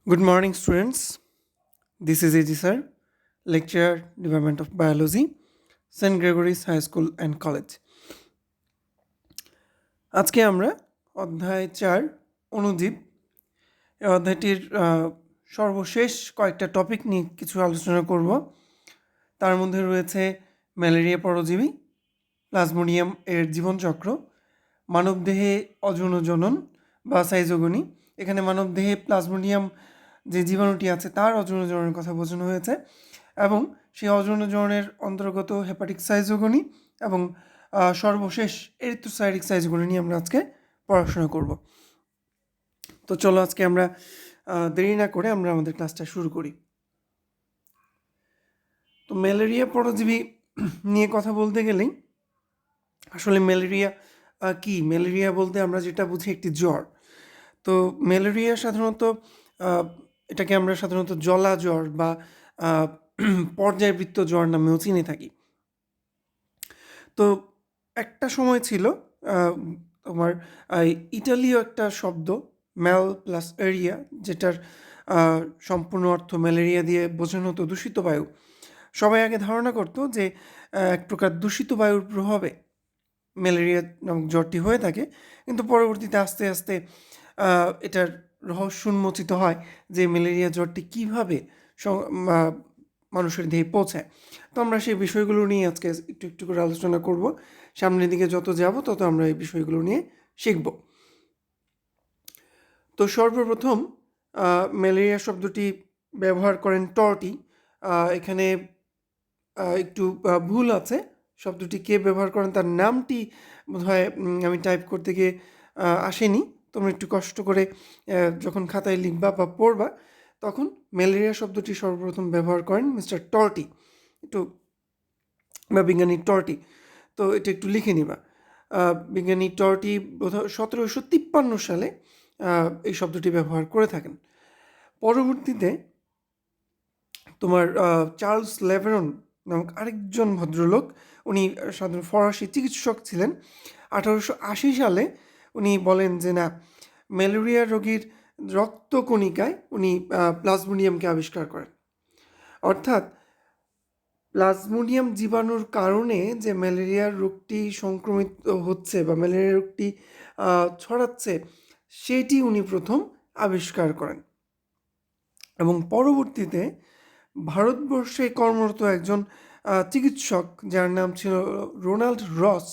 Good morning, students. This is AG sir, lecturer, Department of Biology, St. Gregory's High School and College. আজকে আমরা অধ্যায় 4 অণুজীব এই অধ্যায়টির সর্বশেষ কয়েকটা টপিক নিয়ে কিছু আলোচনা করব। তার মধ্যে রয়েছে ম্যালেরিয়া পরজীবী, প্লাজমোডিয়াম এর জীবনচক্র, মানবদেহে অযৌন জনন বা সাইজোগনি। এখানে মানবদেহে প্লাজমোডিয়াম যে জীবাণুটি আছে তার অযৌন জননের কথা বোঝানো হয়েছে এবং সেই অযৌন জননের অন্তর্গত হেপাটিক সাইজোগনি এবং সর্বশেষ এরিথ্রোসাইটিক সাইজোগনি নিয়ে আমরা আজকে পড়াশোনা করব। তো চলো আজকে আমরা দেরি না করে আমরা আমাদের ক্লাসটা শুরু করি। তো ম্যালেরিয়া পরজীবী নিয়ে কথা বলতে গেলেই আসলে ম্যালেরিয়া কি? ম্যালেরিয়া বলতে আমরা যেটা বুঝি একটি জ্বর। তো ম্যালেরিয়া সাধারণত এটাকে আমরা সাধারণত জলা জ্বর বা পর্যায়বৃত্ত জ্বর নামেও চিনে থাকি। তো একটা সময় ছিল তোমার ইটালীয় একটা শব্দ ম্যাল প্লাস এরিয়া, যেটার সম্পূর্ণ অর্থ ম্যালেরিয়া দিয়ে বোঝানো হতো দূষিত বায়ু। সবাই আগে ধারণা করতো যে এক প্রকার দূষিত বায়ুর প্রভাবে ম্যালেরিয়া নামক জ্বরটি হয়ে থাকে, কিন্তু পরবর্তীতে আস্তে আস্তে এটার রহস্য উন্মোচিত হয় যে ম্যালেরিয়া জ্বরটি কীভাবে মানুষের দেহে পৌঁছায়। তো আমরা সেই বিষয়গুলো নিয়ে আজকে একটু একটু করে আলোচনা করব। সামনের দিকে যত যাব তত আমরা এই বিষয়গুলো নিয়ে শিখব। তো সর্বপ্রথম ম্যালেরিয়া শব্দটি ব্যবহার করেন টর্টি। এখানে একটু ভুল আছে, শব্দটি কে ব্যবহার করেন তার নামটি বোধহয় আমি টাইপ করতে গিয়ে আসেনি। তোমরা একটু কষ্ট করে যখন খাতায় লিখবা বা পড়বা তখন ম্যালেরিয়া শব্দটি সর্বপ্রথম ব্যবহার করেন মিস্টার টর্টি, একটু বা বিজ্ঞানী টর্টি। তো এটা একটু লিখে নিবা। বিজ্ঞানী টর্টি বোধহয় 1753 সালে এই শব্দটি ব্যবহার করে থাকেন। পরবর্তীতে তোমার চার্লস লেভেরন নামক আরেকজন ভদ্রলোক, উনি সাধারণ ফরাসি চিকিৎসক ছিলেন। 1880 সালে উনি বলেন যে না, ম্যালেরিয়া রোগীর রক্তকণিকায় উনি প্লাজমোডিয়ামকে আবিষ্কার করেন। অর্থাৎ প্লাজমোডিয়াম জীবাণুর কারণে যে ম্যালেরিয়ার রোগটি সংক্রমিত হচ্ছে বা ম্যালেরিয়া রোগটি ছড়াচ্ছে সেটি উনি প্রথম আবিষ্কার করেন। এবং পরবর্তীতে ভারতবর্ষে কর্মরত একজন চিকিৎসক যার নাম ছিল রোনাল্ড রস,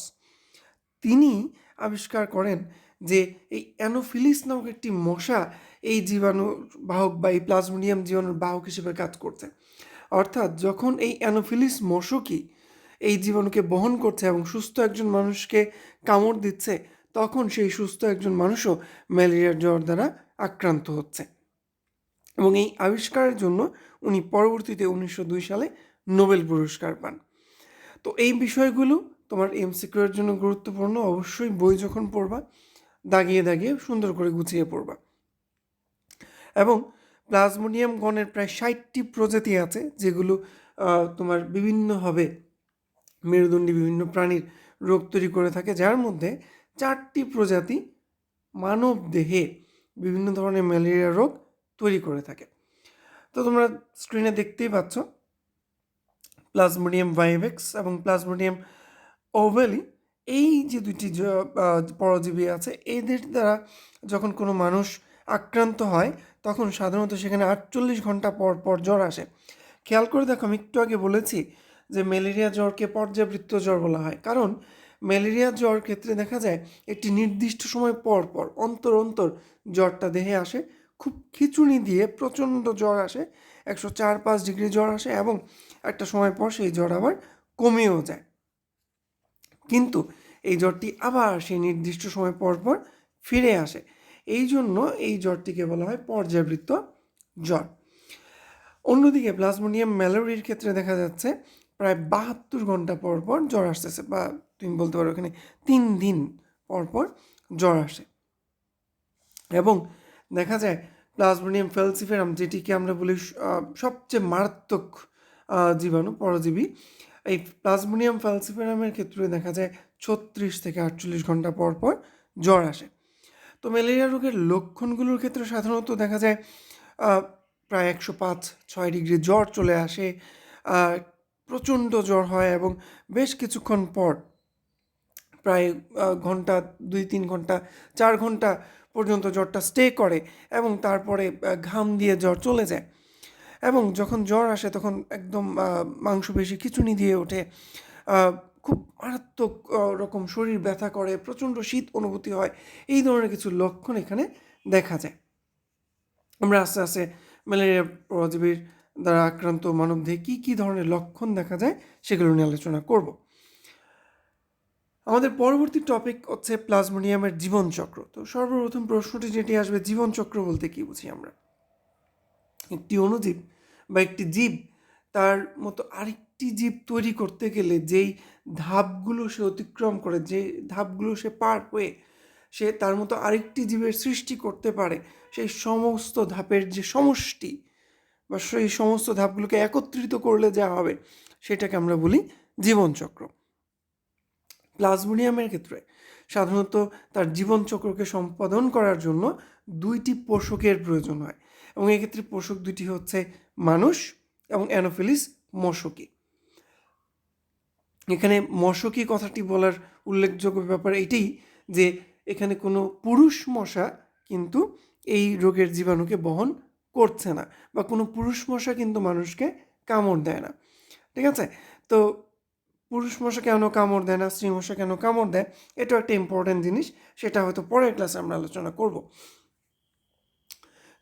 তিনি আবিষ্কার করেন যে এই অ্যানোফিলিস নামক একটি মশা এই জীবাণু বাহক বা এই প্লাজমোডিয়াম জীবাণুর বাহক হিসেবে কাজ করছে। অর্থাৎ যখন এই অ্যানোফিলিস মশকই এই জীবাণুকে বহন করছে এবং সুস্থ একজন মানুষকে কামড় দিচ্ছে, তখন সেই সুস্থ একজন মানুষও ম্যালেরিয়ার জ্বর দ্বারা আক্রান্ত হচ্ছে। এবং এই আবিষ্কারের জন্য উনি পরবর্তীতে 1902 সালে নোবেল পুরস্কার পান। তো এই বিষয়গুলো তোমার এমসিকিউ এর জন্য গুরুত্বপূর্ণ। অবশ্যই বই যখন পড়বা দাগিয়ে দাগিয়ে সুন্দর করে গুছিয়ে পড়বা। এবং প্লাজমোডিয়াম গণের প্রায় 60টি প্রজাতি আছে, যেগুলো তোমার বিভিন্নভাবে মেরুদণ্ডী বিভিন্ন প্রাণীর রোগ তৈরি করে থাকে, যার মধ্যে 4টি প্রজাতি মানব দেহে বিভিন্ন ধরনের ম্যালেরিয়া রোগ তৈরি করে থাকে। তো তোমরা স্ক্রিনে দেখতেই পাচ্ছ প্লাজমোডিয়াম ভাইভেক্স এবং প্লাজমোডিয়াম ওভেলি, এই যে দুইটি পরজীবী আছে, এদের দ্বারা যখন কোনো মানুষ আক্রান্ত হয় তখন সাধারণত সেখানে 48 ঘন্টা পর পর জ্বর আসে। খেয়াল করে দেখো, আমি একটু আগে বলেছি যে ম্যালেরিয়া জ্বরকে পর্যাবৃত্ত জ্বর বলা হয়, কারণ ম্যালেরিয়া জ্বর ক্ষেত্রে দেখা যায় একটি নির্দিষ্ট সময় পর পর অন্তর অন্তর জ্বরটা দেহে আসে, খুব খিঁচুনি দিয়ে প্রচণ্ড জ্বর আসে, 104-5 ডিগ্রি জ্বর আসে এবং একটা সময় পর সেই জ্বর আবার কমেও যায়। কিন্তু এই জ্বরটি আবার সেই নির্দিষ্ট সময় পর পর ফিরে আসে, এই জন্য এই জ্বরটিকে বলা হয় পর্যাবৃত্ত জ্বর। অন্যদিকে প্লাজমোডিয়াম ম্যালেরিয়ার ক্ষেত্রে দেখা যাচ্ছে প্রায় 72 ঘন্টা পর পর জ্বর আসতেছে, বা তুমি বলতে পারো এখানে 3 দিন পর পর জ্বর আসে। এবং দেখা যায় প্লাজমোডিয়াম ফ্যালসিফেরাম, যেটিকে আমরা বলি সবচেয়ে মারাত্মক জীবাণু পরজীবী, এই প্লাজমোডিয়াম ফ্যালসিফেরামের ক্ষেত্রে দেখা যায় 36 থেকে 48 ঘন্টা পর পর জ্বর আসে। তো ম্যালেরিয়া রোগের লক্ষণগুলোর ক্ষেত্রে সাধারণত দেখা যায় প্রায় 105-6 ডিগ্রি জ্বর চলে আসে, প্রচণ্ড জ্বর হয় এবং বেশ কিছুক্ষণ পর প্রায় ঘন্টা 2-3 ঘন্টা 4 ঘন্টা পর্যন্ত জ্বরটা স্টে করে এবং তারপরে ঘাম দিয়ে জ্বর চলে যায়। এবং যখন জ্বর আসে তখন একদম মাংসপেশি খিঁচুনি দিয়ে ওঠে, খুব মারাত্মক রকম শরীর ব্যথা করে, প্রচণ্ড শীত অনুভূতি হয়। এই ধরনের কিছু লক্ষণ এখানে দেখা যায়। আমরা আস্তে আস্তে ম্যালেরিয়া পরজীবীর দ্বারা আক্রান্ত মানবদেহে কী কী ধরনের লক্ষণ দেখা যায় সেগুলো নিয়ে আলোচনা করব। আমাদের পরবর্তী টপিক হচ্ছে প্লাজমোডিয়ামের জীবনচক্র। তো সর্বপ্রথম প্রশ্নটি যেটি আসবে, জীবনচক্র বলতে কী বুঝি আমরা? একটি অণুজীব বা একটি জীব তার মতো আরেকটি জীব তৈরি করতে গেলে যেই ধাপগুলো সে অতিক্রম করে, যে ধাপগুলো সে পার হয়ে সে তার মতো আরেকটি জীবের সৃষ্টি করতে পারে, সেই সমস্ত ধাপের যে সমষ্টি বা সেই সমস্ত ধাপগুলোকে একত্রিত করলে যা হবে সেটাকে আমরা বলি জীবনচক্র। প্লাজমোডিয়ামের ক্ষেত্রে সাধারণত তার জীবনচক্রকে সম্পাদন করার জন্য 2টি পোষকের প্রয়োজন হয় এবং এক্ষেত্রে পোষক 2টি হচ্ছে মানুষ এবং অ্যানোফিলিস মশকি। এখানে মশকি কথাটি বলার উল্লেখযোগ্য ব্যাপার এটাই যে এখানে কোনো পুরুষ মশা কিন্তু এই রোগের জীবাণুকে বহন করছে না, বা কোনো পুরুষ মশা কিন্তু মানুষকে কামড় দেয় না। ঠিক আছে? তো পুরুষ মশা কেন কামড় দেয় না, স্ত্রী মশা কেন কামড় দেয়, এটাও একটা ইম্পর্ট্যান্ট জিনিস, সেটা হয়তো পরের ক্লাসে আমরা আলোচনা করব।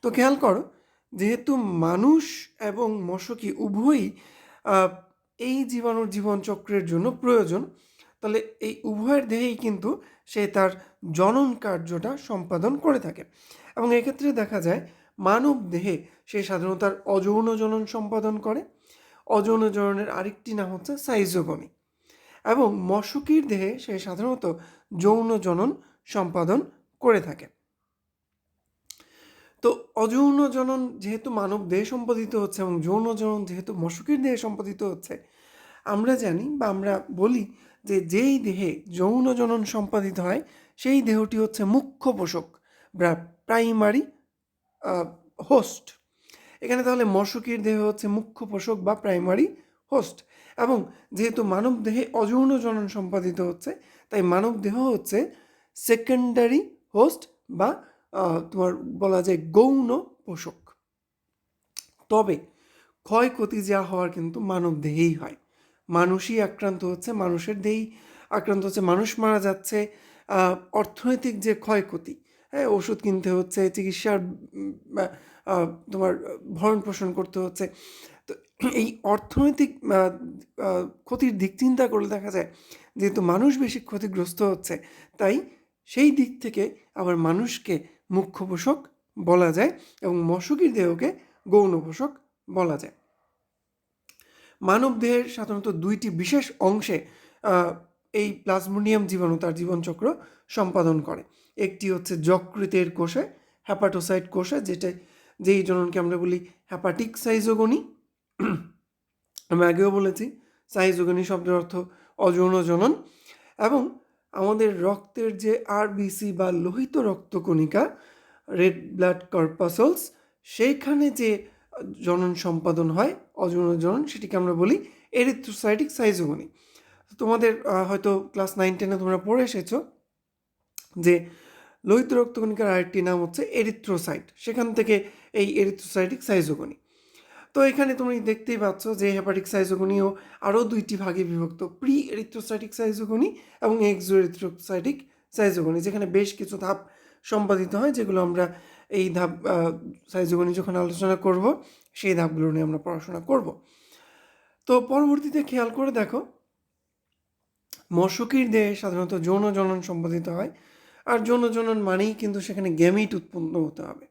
তো খেয়াল করো, যেহেতু মানুষ এবং মশকি উভয়ই এই জীবাণুর জীবনচক্রের জন্য প্রয়োজন, তাহলে এই উভয়ের দেহেই কিন্তু সে তার জনন কার্যটা সম্পাদন করে থাকে। এবং এক্ষেত্রে দেখা যায় মানব দেহে সে সাধারণত তার অযৌন জনন সম্পাদন করে। অযৌন জননের আরেকটি নাম হচ্ছে সাইজোগমি। এবং মশকির দেহে সে সাধারণত যৌন জনন সম্পাদন করে থাকে। তো অযৌন জনন যেহেতু মানব দেহে সম্পাদিত হচ্ছে এবং যৌন জনন যেহেতু মশকির দেহে সম্পাদিত হচ্ছে, আমরা জানি বা আমরা বলি যে যেই দেহে যৌন জনন সম্পাদিত হয় সেই দেহটি হচ্ছে মুখ্য পোষক বা প্রাইমারি হোস্ট। এখানে তাহলে মশকির দেহ হচ্ছে মুখ্য পোষক বা প্রাইমারি হোস্ট, এবং যেহেতু মানব দেহে অযৌন জনন সম্পাদিত হচ্ছে তাই মানব দেহ হচ্ছে সেকেন্ডারি হোস্ট বা তোমার বলা যায় গৌণ পোষক। তবে ক্ষয়ক্ষতি যা হওয়ার কিন্তু মানব দেহেই হয়। মানুষই আক্রান্ত হচ্ছে, মানুষের দেহেই আক্রান্ত হচ্ছে, মানুষ মারা যাচ্ছে। অর্থনৈতিক যে ক্ষয়ক্ষতি, হ্যাঁ, ওষুধ কিনতে হচ্ছে, চিকিৎসার তোমার ভরণ পোষণ করতে হচ্ছে। তো এই অর্থনৈতিক ক্ষতির দিক চিন্তা করলে দেখা যায় যেহেতু মানুষ বেশি ক্ষতিগ্রস্ত হচ্ছে, তাই সেই দিক থেকে আবার মানুষকে মুখ্য পোষক বলা যায় এবং মশকির দেহকে গৌণ পোষক বলা যায়। মানব দেহের সাধারণত 2টি বিশেষ অংশে এই প্লাজমোডিয়াম জীবাণু তার জীবনচক্র সম্পাদন করে। একটি হচ্ছে যকৃতের কোষে, হ্যাপাটোসাইট কোষে, যেই জননকে আমরা বলি হ্যাপাটিক সাইজোগনি। আমি আগেও বলেছি সাইজোগনি শব্দের অর্থ অযৌন জনন। এবং আমাদের রক্তের যে আরবিসি বা লোহিত রক্তকণিকা, রেড ব্লাড কর্পাসলস, সেইখানে যে জনন সম্পাদন হয় অযৌন জনন, সেটিকে আমরা বলি এরিথ্রোসাইটিক সাইজোগনি। তোমাদের হয়তো ক্লাস 9-10-এ তোমরা পড়ে এসেছো যে লোহিত রক্তকণিকার আরেকটি নাম হচ্ছে এরিথ্রোসাইট, সেখান থেকে এই এরিথ্রোসাইটিক সাইজোগনি। তো এখানে তুমি দেখতেই পাচ্ছ যে হেপাটিক সাইজোগনিও আরও 2টি ভাগে বিভক্ত, প্রি এরিথ্রোসাইটিক সাইজোগনি এবং এক্সো এরিথ্রোসাইটিক সাইজোগনি, যেখানে বেশ কিছু ধাপ সম্পাদিত হয়, যেগুলো আমরা এই ধাপ সাইজোগনি যখন আলোচনা করব সেই ধাপগুলো নিয়ে আমরা পড়াশোনা করব। তো পরবর্তীতে খেয়াল করে দেখো, মশকির দেহে সাধারণত যৌন জনন সম্পাদিত হয়, আর যৌন জনন মানেই কিন্তু সেখানে গ্যামিট উৎপন্ন হতে হবে।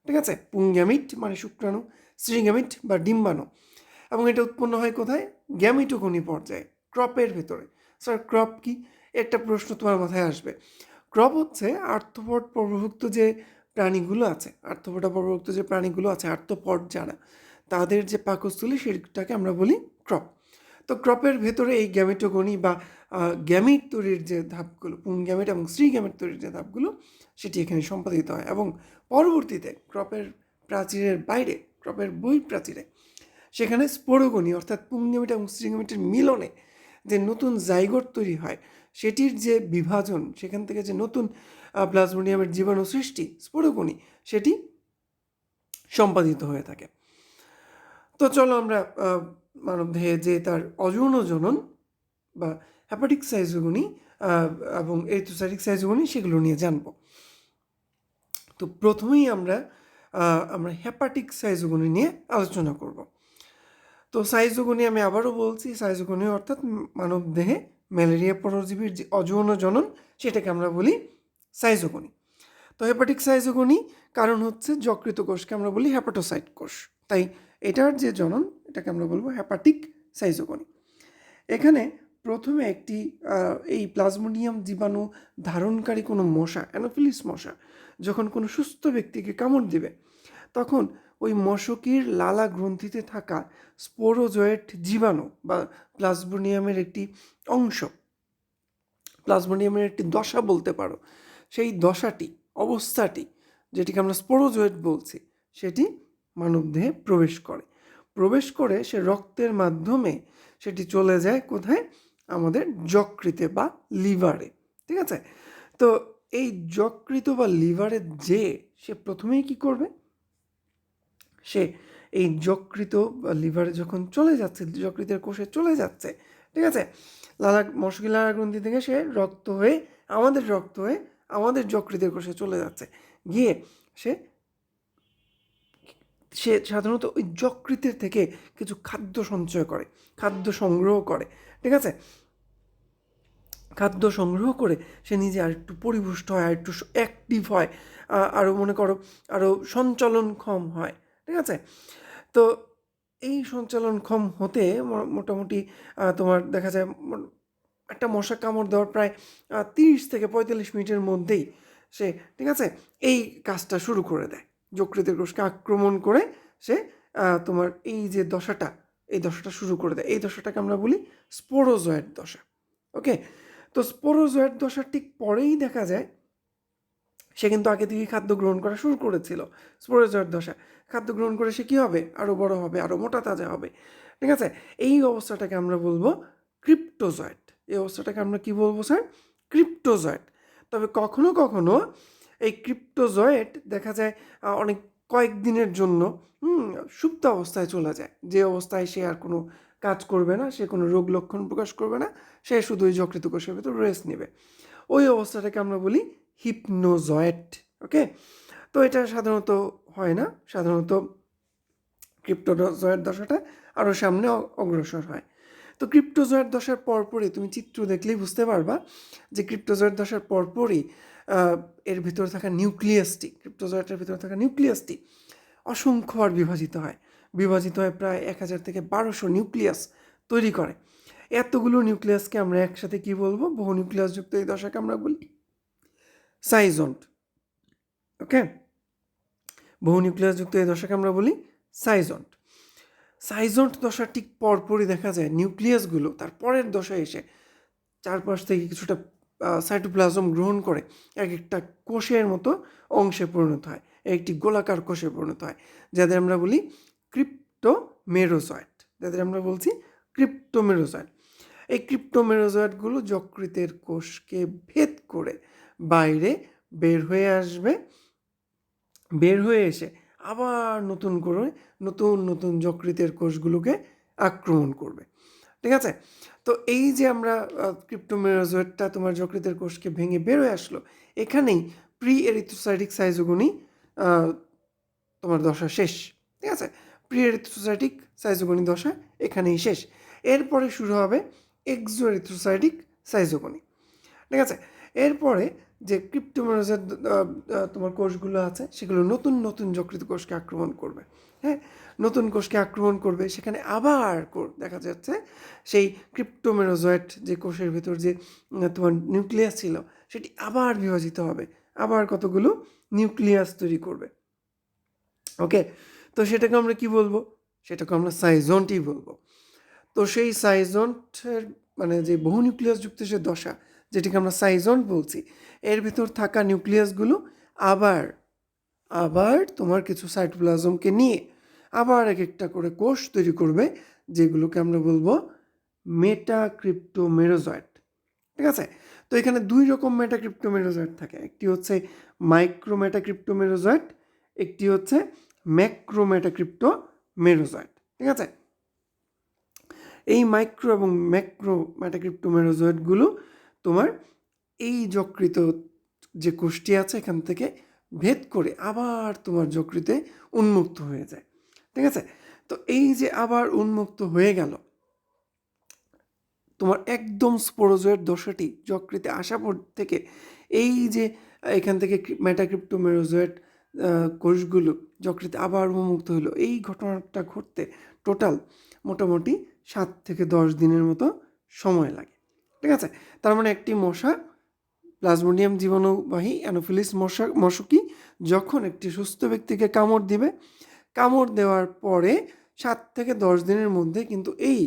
ঠিক আছে? পুংগ্যামিট মানে শুক্রাণু, স্ত্রীগ্যামিট বা ডিম্বাণু, এবং এটা উৎপন্ন হয় কোথায়? গ্যামিটোগনি পর্যায়ে, ক্রপের ভেতরে। স্যার ক্রপ কি? একটা প্রশ্ন তোমার মাথায় আসবে। ক্রপ হচ্ছে আর্থ্রোপড পর্বভুক্ত যে প্রাণীগুলো আছে, আর্থ্রোপডা পর্বভুক্ত যে প্রাণীগুলো আছে, আর্থ্রোপড যারা, তাদের যে পাকস্থলী সেটাকে আমরা বলি ক্রপ। তো ক্রপের ভেতরে এই গ্যামিটোগনি বা গ্যামিট তৈরির যে ধাপগুলো, পুংগ্যামিট এবং স্ত্রীগ্যামিট তৈরির যে ধাপগুলো, সেটি এখানে সম্পাদিত হয় এবং পরবর্তীতে ক্রপের প্রাচীরের বাইরে, ক্রপের বহিঃপ্রাচীরে, সেখানে স্পোরোগনি অর্থাৎ পুংগেমিট এবং স্ট্রিগোমিটের মিলনে যে নতুন জাইগোট তৈরি হয়, সেটির যে বিভাজন, সেখান থেকে যে নতুন প্লাজমোডিয়ামের জীবাণু সৃষ্টি, স্পোরোগনি, সেটি সম্পাদিত হয়ে থাকে। তো চলো আমরা মানবদেহে যে তার অযৌন জনন বা হ্যাপাটিক সাইজোগনি এবং এরিথ্রোসাইটিক সাইজোগনি সেগুলো নিয়ে জানবো। তো প্রথমেই আমরা হ্যাপাটিক সাইজোগনি নিয়ে আলোচনা করব। তো সাইজোগনি আমি আবারও বলছি, সাইজোগনি অর্থাৎ মানবদেহে ম্যালেরিয়া পরজীবীর যে অযৌন জনন, সেটাকে আমরা বলি সাইজোগনি। তো হেপাটিক সাইজোগনি কারণ হচ্ছে যকৃত কোষকে আমরা বলি হ্যাপাটোসাইট কোষ, তাই এটার যে জনন এটাকে আমরা বলবো হ্যাপাটিক সাইজোগনি। এখানে প্রথমে একটি এই প্লাজমোডিয়াম জীবাণু ধারণকারী কোনো মশা, অ্যানোফিলিস মশা, যখন কোনো সুস্থ ব্যক্তিকে কামড় দেবে, তখন ওই মশকির লালা গ্রন্থিতে থাকা স্পোরোজয়েট জীবাণু বা প্লাজমোডিয়ামের একটি অংশ, প্লাজমোডিয়ামের একটি দশা বলতে পারো, সেই দশাটি, অবস্থাটি, যেটিকে আমরা স্পোরোজয়েট বলছি, সেটি মানবদেহে প্রবেশ করে সে রক্তের মাধ্যমে সেটি চলে যায় কোথায়? আমাদের যকৃতে বা লিভারে। ঠিক আছে? তো এই যকৃত বা লিভারে যে সে প্রথমেই কি করবে? সে এই যকৃত বা লিভারে যখন চলে যাচ্ছে, যকৃতের কোষে চলে যাচ্ছে, ঠিক আছে, মশকি লালা গ্রন্থি থেকে সে রক্ত হয়ে আমাদের যকৃতের কোষে চলে যাচ্ছে, গিয়ে সে সাধারণত ওই যকৃতের থেকে কিছু খাদ্য সঞ্চয় করে, খাদ্য সংগ্রহ করে। ঠিক আছে? খাদ্য সংগ্রহ করে সে নিজে আর একটু পরিপুষ্ট হয়, আর একটু অ্যাক্টিভ হয়, আরও মনে করো আরও সঞ্চালনক্ষম হয়। ঠিক আছে? তো এই সঞ্চালনক্ষম হতে মোটামুটি তোমার দেখা যায় একটা মশা কামড় দেওয়ার প্রায় 30 থেকে 45 মিনিটের মধ্যেই সে, ঠিক আছে, এই কাজটা শুরু করে দেয়। যকৃতের কোষকে আক্রমণ করে সে তোমার এই যে দশাটা, এই দশাটা শুরু করে দেয়। এই দশাটাকে আমরা বলি স্পোরোজয়েট দশা। ওকে? তো স্পোরোজয়েট দশার ঠিক পরেই দেখা যায় সে কিন্তু আগে থেকেই খাদ্য গ্রহণ করা শুরু করেছিল। স্পোরোজয়েট দশা, খাদ্য গ্রহণ করে সে কী হবে? আরও বড় হবে, আরও মোটা তাজা হবে। ঠিক আছে? এই অবস্থাটাকে আমরা বলবো ক্রিপ্টোজয়েট। এই অবস্থাটাকে আমরা কি বলবো স্যার? ক্রিপ্টোজয়েট। তবে কখনো কখনো এই ক্রিপ্টোজয়েট দেখা যায় অনেক কয়েকদিনের জন্য সুপ্ত অবস্থায় চলে যায়, যে অবস্থায় সে আর কোনো কাজ করবে না, সে কোনো রোগ লক্ষণ প্রকাশ করবে না, সে শুধু ওই যকৃত কোষের ভেতর রেস্ট নেবে। ওই অবস্থাটাকে আমরা বলি হিপনোজয়েট। ওকে? তো এটা সাধারণত হয় না, সাধারণত ক্রিপ্টোজয়েট দশাটা আরও সামনে অগ্রসর হয়। তো ক্রিপ্টোজয়েট দশার পরপরই তুমি চিত্র দেখলেই বুঝতে পারবা যে ক্রিপ্টোজয়েট দশার পরপরই এর ভিতরে থাকা নিউক্লিয়াসটি, ক্রিপ্টোজয়েটের ভিতরে থাকা নিউক্লিয়াসটি অসংখ্যবার বিভাজিত হয় প্রায় 1000 থেকে 1200 নিউক্লিয়াস তৈরি করে। এতগুলো নিউক্লিয়াসকে আমরা একসাথে কি বলবো? বহু নিউক্লিয়াসযুক্ত এই দশাকে আমরা বলি সাইজন্ট। ওকে? বহু নিউক্লিয়াসযুক্ত এই দশাকে আমরা বলি সাইজন্ট। সাইজন্ট দশার ঠিক পরপরই দেখা যায় নিউক্লিয়াসগুলো তার পরের দশায় এসে চারপাশ থেকে কিছুটা সাইটোপ্লাজম গ্রহণ করে এক একটা কোষের মতো অংশে পরিণত হয়, একটি গোলাকার কোষে পরিণত হয়, যাদের আমরা বলি ক্রিপ্টোমেরোজয়েট। এই ক্রিপ্টোমেরোজয়েটগুলো যকৃতের কোষকে ভেদ করে বাইরে বের হয়ে আসবে, বের হয়ে এসে আবার নতুন করে নতুন যকৃতের কোষগুলোকে আক্রমণ করবে। ঠিক আছে? তো এই যে আমরা ক্রিপ্টোমেরোজয়েটটা তোমার যকৃতের কোষকে ভেঙে বের হয়ে আসলো, এখানেই প্রি এরিথ্রোসাইটিক সাইজোগনি তোমার দশা শেষ। ঠিক আছে? প্রি এরিথ্রোসাইটিক সাইজোগনি দশা এখানেই শেষ। এরপরে শুরু হবে এক্সো এরিথ্রোসাইটিক সাইজোগনি। ঠিক আছে? এরপরে যে ক্রিপ্টোমেরোজয়েট তোমার কোষগুলো আছে, সেগুলো নতুন যকৃত কোষকে আক্রমণ করবে। হ্যাঁ, নতুন কোষকে আক্রমণ করবে, সেখানে আবার দেখা যাচ্ছে সেই ক্রিপ্টোমেরোজয়েট যে কোষের ভিতর যে তোমার নিউক্লিয়াস ছিল, সেটি আবার বিভাজিত হবে, আবার কতগুলো নিউক্লিয়াস তৈরি করবে। ওকে? তো সেটাকে আমরা কি বলবো? সেটাকে আমরা সাইজন্টই বলবো। তো সেই সাইজন্টের মানে যে বহু নিউক্লিয়াসযুক্ত যে দশা, যেটিকে আমরা সাইজন্ট বলছি, এর ভিতর থাকা নিউক্লিয়াসগুলো আবার আবার তোমার কিছু সাইটোপ্লাজমকে নিয়ে আবার এক একটা করে কোষ তৈরি করবে, যেগুলোকে আমরা বলবো মেটাক্রিপ্টোমেরোজয়েট। ঠিক আছে? তো এখানে 2 রকম মেটাক্রিপ্টোমেরোজয়েট থাকে। একটি হচ্ছে মাইক্রোমেটাক্রিপ্টোমেরোজয়েট, একটি হচ্ছে ম্যাক্রোমেটাক্রিপ্টোমেরোজয়েট। ঠিক আছে? এই মাইক্রো এবং ম্যাক্রো মেটাক্রিপ্টোমেরোজয়েটগুলো তোমার এই যকৃত যে কোষটি আছে এখান থেকে ভেদ করে আবার তোমার যকৃতে উন্মুক্ত হয়ে যায়। ঠিক আছে? তো এই যে আবার উন্মুক্ত হয়ে গেল, তোমার একদম স্পোরোজয়েড দশাটি যকৃতে আসা পর থেকে এই যে এখান থেকে মেটাক্রিপ্টোমেরোজয়েট কোষগুলো যকৃতে আবার উন্মুক্ত হলো, এই ঘটনাটা ঘটতে টোটাল মোটামুটি 7 থেকে 10 দিনের মতো সময় লাগে। ঠিক আছে? তার মানে একটি মশা, প্লাজমোডিয়াম জীবাণুবাহী অ্যানোফিলিস মশকই যখন একটি সুস্থ ব্যক্তিকে কামড় দিবে, কামড় দেওয়ার পরে 7 থেকে 10 দিনের মধ্যে কিন্তু এই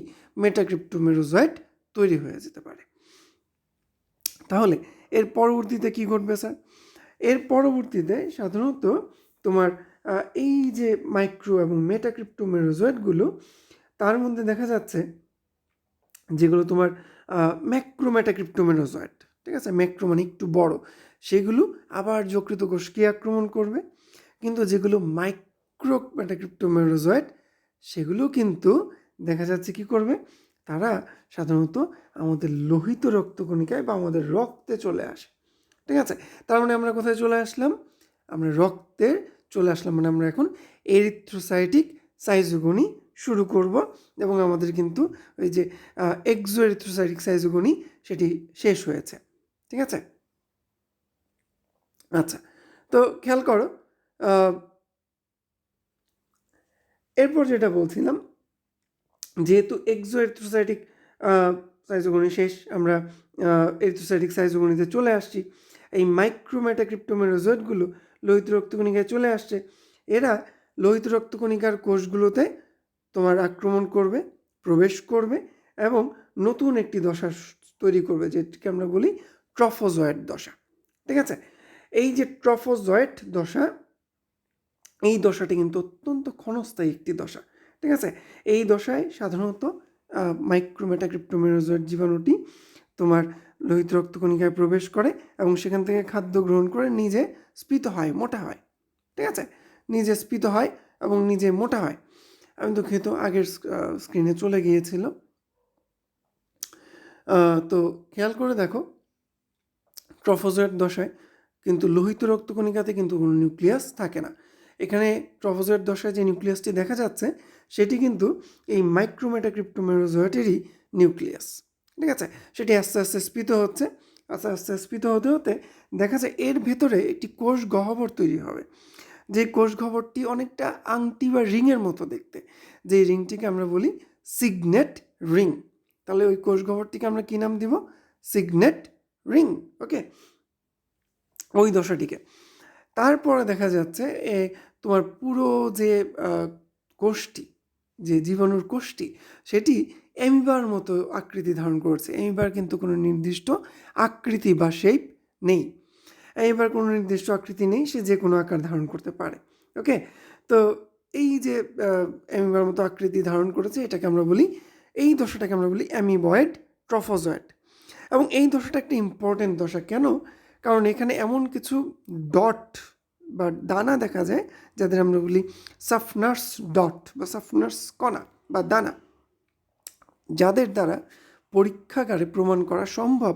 মেটাক্রিপ্টোমেরোজয়েট তৈরি হয়ে যেতে পারে। তাহলে এর পরবর্তীতে কি ঘটবে স্যার? এর পরবর্তীতে সাধারণত তোমার এই যে মাইক্রো এবং মেটাক্রিপ্টোমেরোজয়েটগুলো, তার মধ্যে দেখা যাচ্ছে যেগুলো তোমার ম্যাক্রোমেটাক্রিপ্টোমেরোজয়েট, ঠিক আছে, ম্যাক্রো মানে একটু বড়, সেগুলো আবার যকৃত কোষকে আক্রমণ করবে। কিন্তু যেগুলো মাইক্রোমেটাক্রিপ্টোমেরোজয়েট সেগুলো কিন্তু দেখা যাচ্ছে কি করবে, তারা সাধারণত আমাদের লোহিত রক্তকণিকায় বা আমাদের রক্তে চলে আসে। ঠিক আছে? তার মানে আমরা কোথায় চলে আসলাম? আমরা রক্তে চলে আসলাম, মানে আমরা এখন এরিথ্রোসাইটিক সাইজোগনি শুরু করব, এবং আমাদের কিন্তু ওই যে এক্সো এরিথ্রোসাইটিক সাইজোগনি সেটি শেষ হয়েছে। ঠিক আছে? আচ্ছা, তো খেয়াল করো, এরপর যেটা বলছিলাম, যেহেতু এক্সো এরিথ্রোসাইটিক সাইজোগনি শেষ, আমরা এরিথ্রোসাইটিক সাইজোগনিতে চলে আসছি। এই মাইক্রোমেটাক্রিপ্টোমেরোজয়েটগুলো লোহিত রক্তকণিকায় চলে আসছে। এরা লোহিত রক্তকণিকার কোষগুলোতে তোমার আক্রমণ করবে, প্রবেশ করবে এবং নতুন একটি দশা তৈরি করবে, যেটিকে আমরা বলি ট্রফোজয়েট দশা। ঠিক আছে? এই যে ট্রফোজয়েট দশা, এই দশাটি কিন্তু অত্যন্ত ক্ষণস্থায়ী একটি দশা। ঠিক আছে? এই দশায় সাধারণত মাইক্রোমেটাক্রিপ্টোমেরোজয়েট জীবাণুটি তোমার লোহিত রক্তকণিকায় প্রবেশ করে এবং সেখান থেকে খাদ্য গ্রহণ করে নিজে স্ফীত হয়, মোটা হয়। ঠিক আছে? নিজে স্ফীত হয় এবং নিজে মোটা হয়। আমি দুঃখিত, আগের স্ক্রিনে চলে গিয়েছিল। তো খেয়াল করে দেখো, ট্রফোজয়েট দশায় কিন্তু লোহিত রক্তকণিকাতে কিন্তু কোনো নিউক্লিয়াস থাকে না। এখানে ট্রফোজয়েট দশায় যে নিউক্লিয়াসটি দেখা যাচ্ছে সেটি কিন্তু এই মাইক্রোমেটাক্রিপ্টোমেরোজয়েটেরই নিউক্লিয়াস। ঠিক আছে? সেটি আস্তে আস্তে স্ফীত হচ্ছে, আস্তে আস্তে স্ফীত হতে হতে দেখা যায় এর ভেতরে একটি কোষ গহ্বর তৈরি হবে, যে কোষ গহ্বরটি অনেকটা আংটি বা রিংয়ের মতো দেখতে, যে রিংটিকে আমরা বলি সিগনেট রিং। তাহলে ওই কোষ গহ্বরটিকে আমরা কী নাম দিব? Signet ring. ওকে, ওই দশাটিকে। তারপরে দেখা যাচ্ছে তোমার পুরো যে কোষটি, যে জীবাণুর কোষটি, সেটি অ্যামিবার মতো আকৃতি ধারণ করছে। অ্যামিবার কিন্তু কোনো নির্দিষ্ট আকৃতি বা শেপ নেই। অ্যামিবার কোনো নির্দিষ্ট আকৃতি নেই, সে যে কোনো আকার ধারণ করতে পারে। ওকে, তো এই যে অ্যামিবার মতো আকৃতি ধারণ করেছে, এটাকে আমরা বলি, এই দশাটাকে আমরা বলি অ্যামিবয়েড ট্রফোজয়েট। এবং এই দশাটা একটা ইম্পর্টেন্ট দশা। কেন? কারণ এখানে এমন কিছু ডট বা দানা দেখা যায়, যাদের আমরা বলি সাফনার্স ডট বা সাফনার্স কণা বা দানা, যাদের দ্বারা পরীক্ষাগারে প্রমাণ করা সম্ভব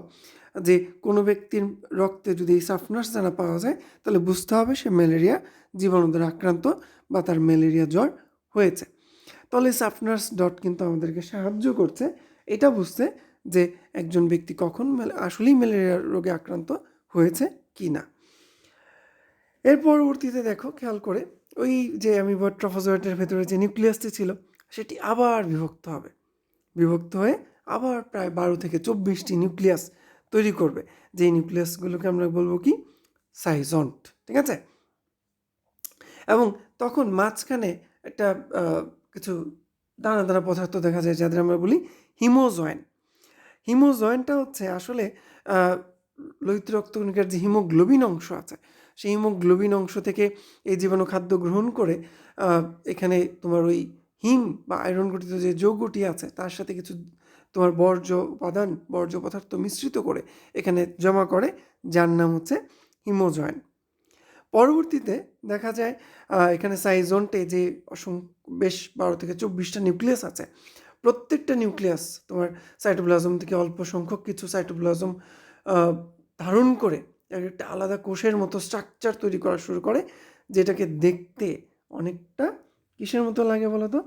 যে কোনো ব্যক্তির রক্তে যদি এই সাফনার্স দানা পাওয়া যায়, তাহলে বুঝতে হবে সে ম্যালেরিয়া জীবাণু দ্বারা আক্রান্ত বা তার ম্যালেরিয়া জ্বর হয়েছে। তাহলে সাফনার্স ডট কিন্তু আমাদেরকে সাহায্য করছে এটা বুঝতে যে একজন ব্যক্তি কখন আসলেই ম্যালেরিয়া রোগে আক্রান্ত হয়েছে কি না। এর পরবর্তীতে দেখো, খেয়াল করে, ওই যে অ্যামিবয়েড ট্রফোজয়েটের ভেতরে যে নিউক্লিয়াসটি ছিল সেটি আবার বিভক্ত হবে, বিভক্ত হয়ে আবার প্রায় 12 থেকে 24টি নিউক্লিয়াস তৈরি করবে, যেই নিউক্লিয়াসগুলোকে আমরা বলবো কি সাইজন্ট। ঠিক আছে? এবং তখন মাঝখানে একটা কিছু দানা দানা পদার্থ দেখা যায়, যাদের আমরা বলি হিমোজয়েন। হিমোজয়েনটা হচ্ছে আসলে লোহিত রক্তকণিকার যে হিমোগ্লোবিন অংশ আছে সেই হিমোগ্লোবিন অংশ থেকে এই জীবাণু খাদ্য গ্রহণ করে এখানে তোমার ওই হিম বা আয়রন গঠিত যে যৌগটি আছে তার সাথে কিছু তোমার বর্জ্য পদার্থ মিশ্রিত করে এখানে জমা করে, যার নাম হচ্ছে হিমোজয়েন। পরবর্তীতে দেখা যায় এখানে সাইজোনটে যে বেশ 12 থেকে 24টা নিউক্লিয়াস আছে, প্রত্যেকটা নিউক্লিয়াস তোমার সাইটোপ্লাজম থেকে অল্প সংখ্যক কিছু সাইটোপ্লাজম ধারণ করে একটা আলাদা কোষের মতো স্ট্রাকচার তৈরি করা শুরু করে, যেটাকে দেখতে অনেকটা কিসের মতো লাগে বলো তো?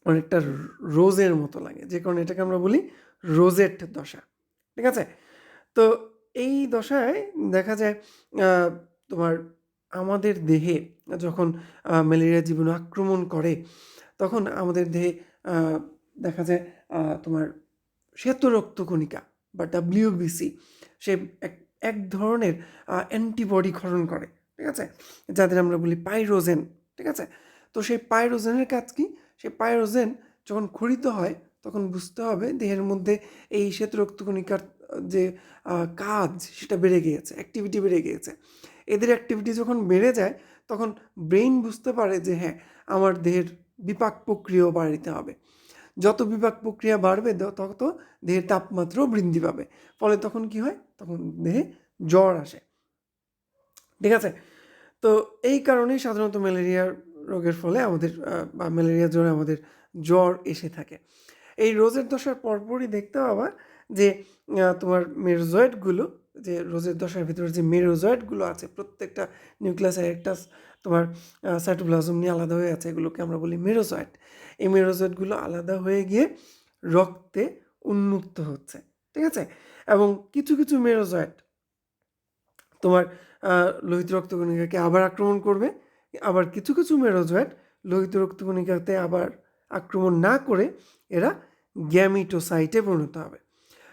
অনেকটা রোজের মতো লাগে, যে কারণে এটাকে আমরা বলি রোজেট দশা। ঠিক আছে? তো এই দশায় দেখা যায় তোমার আমাদের দেহে যখন ম্যালেরিয়া জীবাণু আক্রমণ করে, তখন আমাদের দেহে দেখা যায় তোমার শ্বেত রক্তকণিকা বা WBC সে এক ধরনের অ্যান্টিবডি ক্ষরণ করে। ঠিক আছে? যাদের আমরা বলি পাইরোজেন। ঠিক আছে? তো সেই পাইরোজেনের কাজ কি? সেই পাইরোজেন যখন ক্ষরিত হয় তখন বুঝতে হবে দেহের মধ্যে এই শ্বেত রক্তকণিকার যে কাজ সেটা বেড়ে গিয়েছে, অ্যাক্টিভিটি বেড়ে গিয়েছে। এদের অ্যাক্টিভিটি যখন বেড়ে যায় তখন ব্রেইন বুঝতে পারে যে হ্যাঁ, আমার দেহের বিপাক প্রক্রিয়াও বাড়াতে হবে। যত বিপাক প্রক্রিয়া বাড়বে তত দেহের তাপমাত্রাও বৃদ্ধি পাবে। ফলে তখন কি হয়? তখন দেহে জ্বর আসে। ঠিক আছে? তো এই কারণেই সাধারণত ম্যালেরিয়া রোগের ফলে আমাদের বা ম্যালেরিয়া জ্বরে আমাদের জ্বর এসে থাকে। এই রোজের দশার পরপরই দেখতে পাবা যে তোমার মেরোজয়েডগুলো, যে রোজের দশার ভিতরে যে মেরোজয়েডগুলো আছে, প্রত্যেকটা নিউক্লিয়াসের একটা তোমার সাইটোপ্লাজম নিয়ে আলাদা হয়ে আছে, এগুলোকে আমরা বলি মেরোজয়েড। এই মেরোজয়েডগুলো আলাদা হয়ে গিয়ে রক্তে উন্মুক্ত হচ্ছে। ঠিক আছে? এবং কিছু কিছু মেরোজয়েড তোমার লোহিত রক্তকণিকাকে আবার আক্রমণ করবে, আবার কিছু কিছু মেরোজয়েড লোহিত রক্তকণিকাতে আবার আক্রমণ না করে এরা গ্যামিটোসাইটে পরিণত হবে।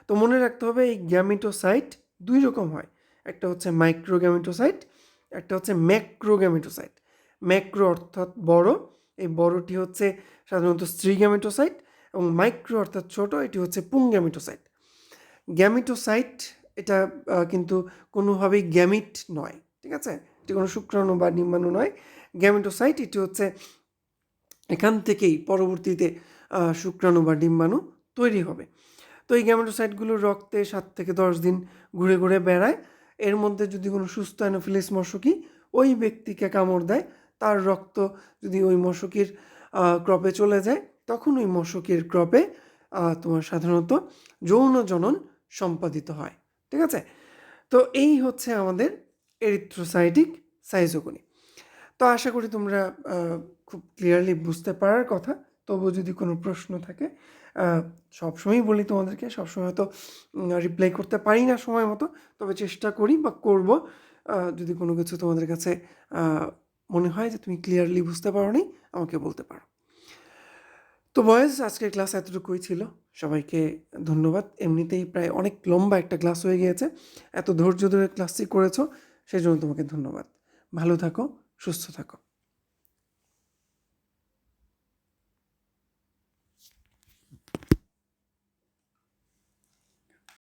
তো মনে রাখতে হবে এই গ্যামিটোসাইট দুই রকম হয়, একটা হচ্ছে মাইক্রোগ্যামিটোসাইট, একটা হচ্ছে ম্যাক্রোগ্যামিটোসাইট। ম্যাক্রো অর্থাৎ বড়, এই বড়টি হচ্ছে সাধারণত স্ত্রী গ্যামিটোসাইট, এবং মাইক্রো অর্থাৎ ছোট, এটি হচ্ছে পুংগ্যামিটোসাইট। গ্যামিটোসাইট এটা কিন্তু কোনোভাবেই গ্যামিট নয়। ঠিক আছে? এটি কোনো শুক্রাণু বা ডিম্বাণু নয়। গ্যামিটোসাইট এটি হচ্ছে এখান থেকেই পরবর্তীতে শুক্রাণু বা ডিম্বাণু তৈরি হবে। তো এই গ্যামেটোসাইটগুলো রক্তে 7 থেকে 10 দিন ঘুরে ঘুরে বেড়ায়। এর মধ্যে যদি কোনো সুস্থ অ্যানোফিলিস মশকি ওই ব্যক্তিকে কামড় দেয়, তার রক্ত যদি ওই মশকির ক্রপে চলে যায়, তখন ওই মশকির ক্রপে তোমার সাধারণত যৌন জনন সম্পাদিত হয়। ঠিক আছে? তো এই হচ্ছে আমাদের এরিথ্রোসাইটিক সাইজোগনি। তো আশা করি তোমরা খুব ক্লিয়ারলি বুঝতে পারার কথা। তবুও যদি কোনো প্রশ্ন থাকে, সবসময়ই বলি তোমাদেরকে, সবসময় হয়তো রিপ্লাই করতে পারি না সময় মতো, তবে চেষ্টা করি বা করব। যদি কোনো কিছু তোমাদের কাছে মনে হয় যে তুমি ক্লিয়ারলি বুঝতে পারোনি, আমাকে বলতে পারো। তো বয়েজ, আজকের ক্লাস এতটুকুই ছিল। সবাইকে ধন্যবাদ। এমনিতেই প্রায় অনেক লম্বা একটা ক্লাস হয়ে গিয়েছে। এত ধৈর্য ধরে ক্লাসটি করেছো, সেই জন্য তোমাকে ধন্যবাদ। ভালো থাকো, সুস্থ থাকো।